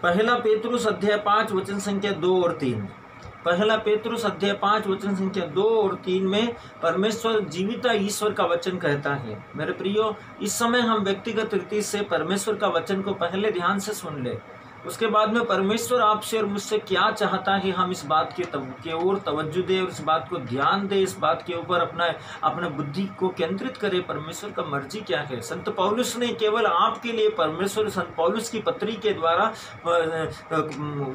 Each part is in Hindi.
पहला पेतरुस अध्याय 5 वचन संख्या 2 और 3। पहला पेतरुस अध्याय 5 वचन संख्या 2 और 3 में परमेश्वर जीविता ईश्वर का वचन कहता है। मेरे प्रियो, इस समय हम व्यक्तिगत रीति से परमेश्वर का वचन को पहले ध्यान से सुन ले, उसके बाद में परमेश्वर आपसे और मुझसे क्या चाहता है हम इस बात के ओर तवज्जो दें और इस बात को ध्यान दें, इस बात के ऊपर अपने बुद्धि को केंद्रित करें। परमेश्वर का मर्जी क्या है। संत पौलुस ने केवल आपके लिए, परमेश्वर संत पौलुस की पत्री के द्वारा,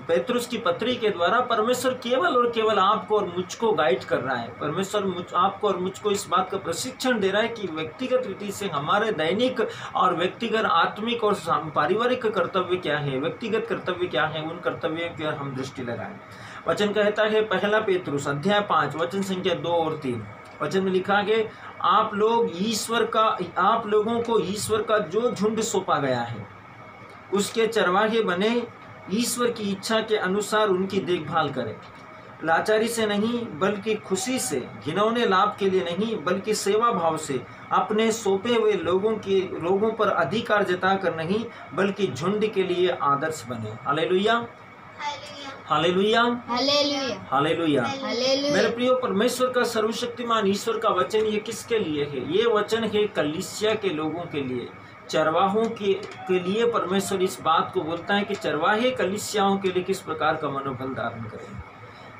पेतरुस की पत्री के द्वारा परमेश्वर केवल और केवल आपको और मुझको गाइड कर रहा है। परमेश्वर आपको और मुझको इस बात का प्रशिक्षण दे रहा है कि व्यक्तिगत रीति से हमारे दैनिक और व्यक्तिगत आत्मिक और पारिवारिक कर्तव्य क्या है, व्यक्तिगत कर्तव्य क्या है, उन कर्तव्यों की हम दृष्टि लगाएं। वचन कहता है पहला पेतरुस अध्याय 5 वचन संख्या 2 और 3। वचन में लिखा है आप लोगों को ईश्वर का जो झुंड सौंपा गया है उसके चरवाहे बने, ईश्वर की इच्छा के अनुसार उनकी देखभाल करें, लाचारी से नहीं बल्कि खुशी से, घिनौने लाभ के लिए नहीं बल्कि सेवा भाव से, अपने सौंपे हुए लोगों पर अधिकार जताकर नहीं बल्कि झुंड के लिए आदर्श बने। Hallelujah, hallelujah, hallelujah. मेरे प्रियो, परमेश्वर का सर्वशक्तिमान ईश्वर का वचन ये किसके लिए है? ये वचन है कलीसिया के लोगों के लिए, चरवाहों के लिए। परमेश्वर इस बात को बोलता है कि चरवाहे कलीसियाओं के लिए किस प्रकार का मनोबल धारण करें।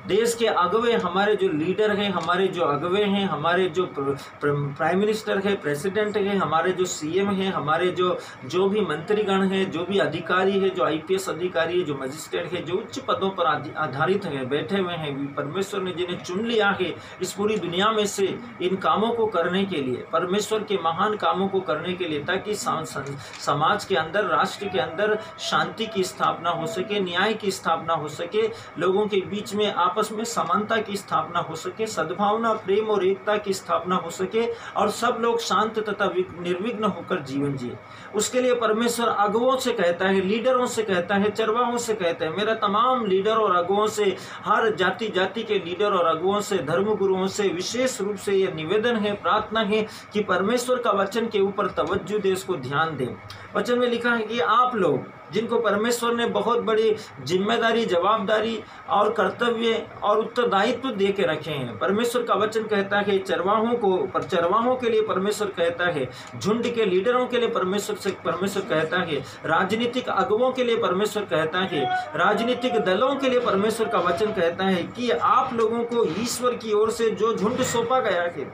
देश के अगवे, हमारे जो लीडर हैं, हमारे जो अगवे हैं, हमारे जो प्राइम मिनिस्टर है, प्रेसिडेंट है, हमारे जो सीएम हैं, हमारे जो भी मंत्रीगण हैं, जो भी अधिकारी है, जो आईपीएस अधिकारी है, जो मजिस्ट्रेट है, जो उच्च पदों पर आधारित है, बैठे हुए हैं, परमेश्वर ने जिन्हें चुन लिया है इस पूरी दुनिया में से इन कामों को करने के लिए, परमेश्वर के महान कामों को करने के लिए, ताकि समाज के अंदर, राष्ट्र के अंदर शांति की स्थापना हो सके, न्याय की स्थापना हो सके, लोगों के बीच में आपस में समानता की स्थापना हो सके, सद्भावना, प्रेम और एकता की स्थापना हो सके और सब लोग शांत तथा निर्विघ्न होकर जीवन जिए। उसके लिए परमेश्वर अगुओं से कहता है, लीडरों से कहता है, चरवाहों से कहता है। मेरा तमाम लीडर और अगुओं से, हर जाति के लीडर और अगुओं से, धर्मगुरुओं से विशेष रूप से यह निवेदन है, प्रार्थना है कि परमेश्वर का वचन के ऊपर तवज्जो दे, उसको ध्यान दें। वचन में लिखा है कि आप लोग जिनको परमेश्वर ने बहुत बड़ी जिम्मेदारी, जवाबदारी और कर्तव्य और उत्तरदायित्व दे के रखे हैं। परमेश्वर का वचन कहता है चरवाहों के लिए परमेश्वर कहता है, झुंड के लीडरों के लिए परमेश्वर कहता है, राजनीतिक अगुवों के लिए परमेश्वर कहता है, राजनीतिक दलों के लिए परमेश्वर का वचन कहता है कि आप लोगों को ईश्वर की ओर से जो झुंड सौंपा गया है,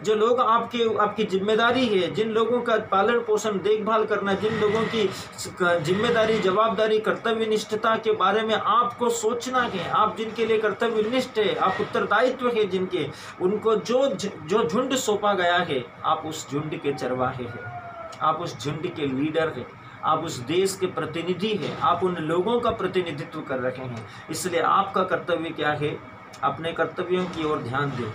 जो लोग आपकी जिम्मेदारी है, जिन लोगों का पालन पोषण, देखभाल करना, जिन लोगों की जिम्मेदारी, जवाबदारी, कर्तव्य निष्ठता के बारे में आपको सोचना है, आप जिनके लिए कर्तव्य निष्ठ है, आप उत्तरदायित्व है जिनके, उनको जो झुंड सौंपा गया है, आप उस झुंड के चरवाहे हैं, आप उस झुंड के लीडर हैं, आप उस देश के प्रतिनिधि हैं, आप उन लोगों का प्रतिनिधित्व कर रहे हैं। इसलिए आपका कर्तव्य क्या है? अपने कर्तव्यों की ओर ध्यान दें,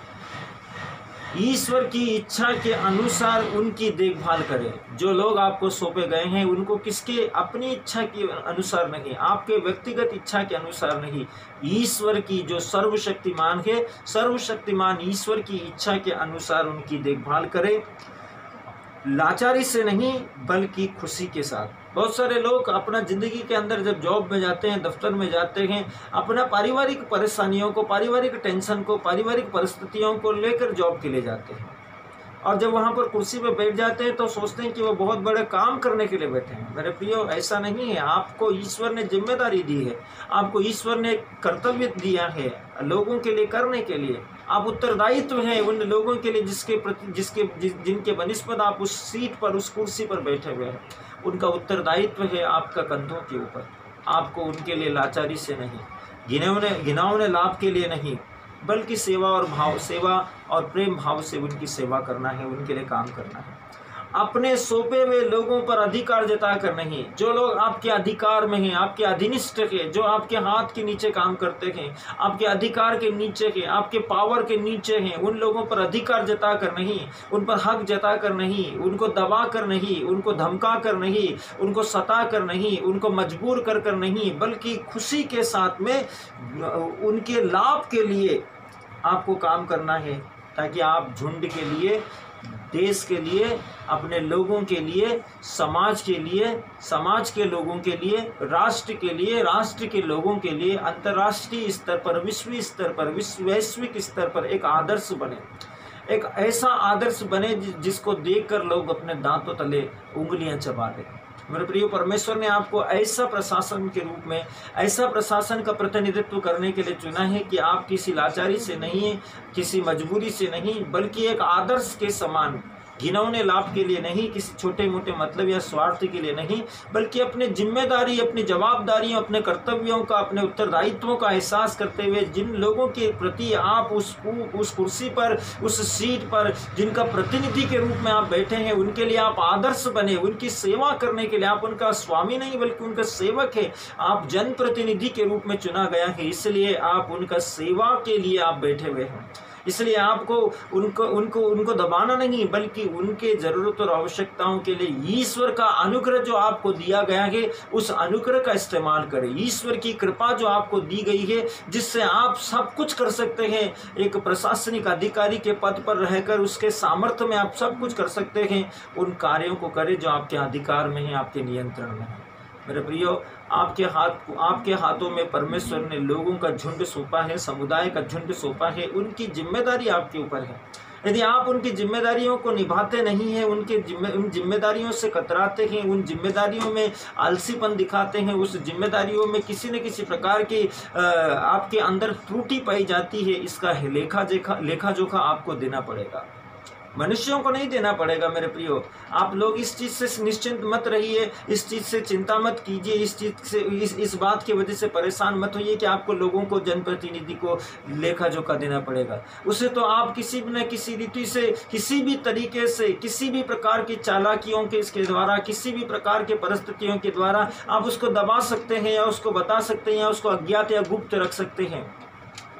ईश्वर की इच्छा के अनुसार उनकी देखभाल करें। जो लोग आपको सौंपे गए हैं उनको किसके, अपनी इच्छा के अनुसार नहीं, आपके व्यक्तिगत इच्छा के अनुसार नहीं, ईश्वर की जो सर्वशक्तिमान है, सर्वशक्तिमान ईश्वर की इच्छा के अनुसार उनकी देखभाल करें, लाचारी से नहीं बल्कि खुशी के साथ। बहुत सारे लोग अपना जिंदगी के अंदर जब जॉब में जाते हैं, दफ्तर में जाते हैं, अपना पारिवारिक परेशानियों को, पारिवारिक टेंशन को, पारिवारिक परिस्थितियों को लेकर जॉब के लिए जाते हैं और जब वहाँ पर कुर्सी पे बैठ जाते हैं तो सोचते हैं कि वो बहुत बड़े काम करने के लिए बैठे हैं। मेरे प्रियो, ऐसा नहीं है। आपको ईश्वर ने जिम्मेदारी दी है, आपको ईश्वर ने कर्तव्य दिया है लोगों के लिए करने के लिए। आप उत्तरदायित्व हैं उन लोगों के लिए जिनके बनिस्बत आप उस सीट पर, उस कुर्सी पर बैठे हुए हैं। उनका उत्तरदायित्व है आपका कंधों के ऊपर। आपको उनके लिए लाचारी से नहीं, घिनौने लाभ के लिए नहीं, बल्कि सेवा और प्रेम भाव से उनकी सेवा करना है, उनके लिए काम करना है। अपने सौंपे हुए लोगों पर अधिकार जताकर नहीं। जो लोग आपके अधिकार में हैं, आपके अधीनस्थ के, जो आपके हाथ के नीचे काम करते हैं, आपके अधिकार के नीचे के, आपके पावर के नीचे हैं, उन लोगों पर अधिकार जताकर नहीं, उन पर हक जताकर नहीं, उनको दबा कर नहीं, उनको धमका कर नहीं, उनको सता कर नहीं, उनको मजबूर कर नहीं, बल्कि खुशी के साथ में उनके लाभ के लिए आपको काम करना है, ताकि आप झुंड के लिए देश के लिए, अपने लोगों के लिए, समाज के लिए, समाज के लोगों के लिए, राष्ट्र के लोगों के लिए, अंतर्राष्ट्रीय स्तर पर, विश्वीय स्तर पर, वैश्विक स्तर पर एक आदर्श बने, एक ऐसा आदर्श बने जिसको देखकर लोग अपने दांतों तले उंगलियां चबा दें। मेरे प्रिय, परमेश्वर ने आपको ऐसा प्रशासन के रूप में, ऐसा प्रशासन का प्रतिनिधित्व करने के लिए चुना है कि आप किसी लाचारी से नहीं, किसी मजबूरी से नहीं, बल्कि एक आदर्श के समान, घिनौने लाभ के लिए नहीं, किसी छोटे मोटे मतलब या स्वार्थ के लिए नहीं, बल्कि अपने जिम्मेदारी, अपनी जवाबदारियों, अपने कर्तव्यों का, अपने उत्तरदायित्वों का एहसास करते हुए जिन लोगों के प्रति आप उस कुर्सी पर, उस सीट पर जिनका प्रतिनिधि के रूप में आप बैठे हैं, उनके लिए आप आदर्श बने, उनकी सेवा करने के लिए। आप उनका स्वामी नहीं बल्कि उनका सेवक है। आप जनप्रतिनिधि के रूप में चुना गया है, इसलिए आप उनका सेवा के लिए आप बैठे हुए हैं। इसलिए आपको उनको दबाना नहीं, बल्कि उनके जरूरत और आवश्यकताओं के लिए ईश्वर का अनुग्रह जो आपको दिया गया है, उस अनुग्रह का इस्तेमाल करें। ईश्वर की कृपा जो आपको दी गई है, जिससे आप सब कुछ कर सकते हैं, एक प्रशासनिक अधिकारी के पद पर रहकर उसके सामर्थ्य में आप सब कुछ कर सकते हैं, उन कार्यों को करें जो आपके अधिकार में है, आपके नियंत्रण में है। मेरे प्रियो, आपके हाथों में परमेश्वर ने लोगों का झुंड सौंपा है, समुदाय का झुंड सौंपा है, उनकी जिम्मेदारी आपके ऊपर है। यदि आप उनकी जिम्मेदारियों को निभाते नहीं हैं, उन जिम्मेदारियों से कतराते हैं, उन जिम्मेदारियों में आलसीपन दिखाते हैं, उस जिम्मेदारियों में किसी न किसी प्रकार की आपके अंदर त्रुटि पाई जाती है, इसका लेखा जोखा आपको देना पड़ेगा। मनुष्यों को नहीं देना पड़ेगा। मेरे प्रियो, आप लोग इस चीज़ से निश्चिंत मत रहिए, इस चीज़ से चिंता मत कीजिए, इस चीज़ से इस बात की वजह से परेशान मत होइए कि आपको लोगों को, जनप्रतिनिधि को लेखा जोखा देना पड़ेगा। उसे तो आप किसी न किसी रीति से, किसी भी तरीके से, किसी भी प्रकार की चालाकियों के इसके द्वारा, किसी भी प्रकार के परिस्थितियों के द्वारा आप उसको दबा सकते हैं, या उसको बता सकते हैं, या उसको अज्ञात या गुप्त रख सकते हैं।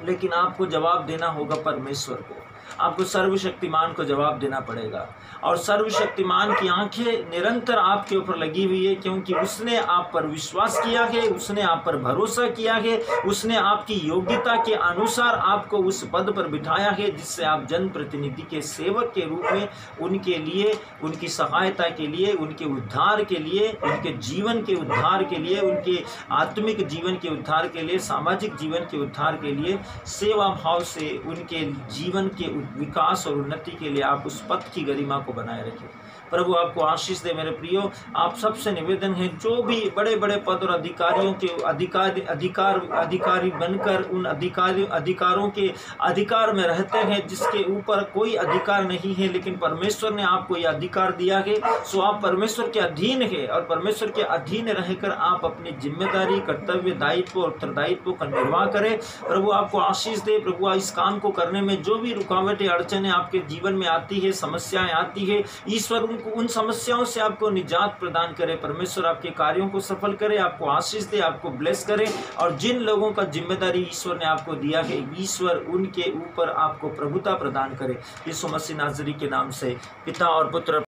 लेकिन आपको जवाब देना होगा परमेश्वर को, आपको सर्वशक्तिमान को जवाब देना पड़ेगा। और सर्वशक्तिमान की आंखें निरंतर आपके ऊपर लगी हुई है, क्योंकि उसने आप पर विश्वास किया है, उसने आप पर भरोसा किया है, उसने आपकी योग्यता के अनुसार आपको उस पद पर बिठाया है, जिससे आप जनप्रतिनिधि के सेवक के रूप में उनके लिए, उनकी सहायता के लिए, उनके उद्धार के लिए, उनके जीवन के उद्धार के लिए, उनके आत्मिक जीवन के उद्धार के लिए, सामाजिक जीवन के उद्धार के लिए, सेवा भाव से उनके जीवन के विकास और उन्नति के लिए आप उस पद की गरिमा को बनाए रखें। प्रभु आपको आशीष दे। मेरे प्रियो, आप सबसे निवेदन है, जो भी बड़े बड़े पद और अधिकारियों के अधिकारी बनकर उन अधिकारों के अधिकार में रहते हैं, जिसके ऊपर कोई अधिकार नहीं है, लेकिन परमेश्वर ने आपको यह अधिकार दिया है, सो आप परमेश्वर के अधीन है, और परमेश्वर के अधीन रहकर आप अपनी जिम्मेदारी, कर्तव्य, दायित्व और उत्तरदायित्व का निर्वाह करें। प्रभु आपको आशीष दे। प्रभु इस काम को करने में जो भी रुकावटें, अड़चनें आपके जीवन में आती है, समस्याएं आती है, ईश्वर उन समस्याओं से आपको निजात प्रदान करे। परमेश्वर आपके कार्यों को सफल करे, आपको आशीष दे, आपको ब्लेस करे। और जिन लोगों का जिम्मेदारी ईश्वर ने आपको दिया है, ईश्वर उनके ऊपर आपको प्रभुता प्रदान करे। यीशु मसीह नाज़री के नाम से, पिता और पुत्र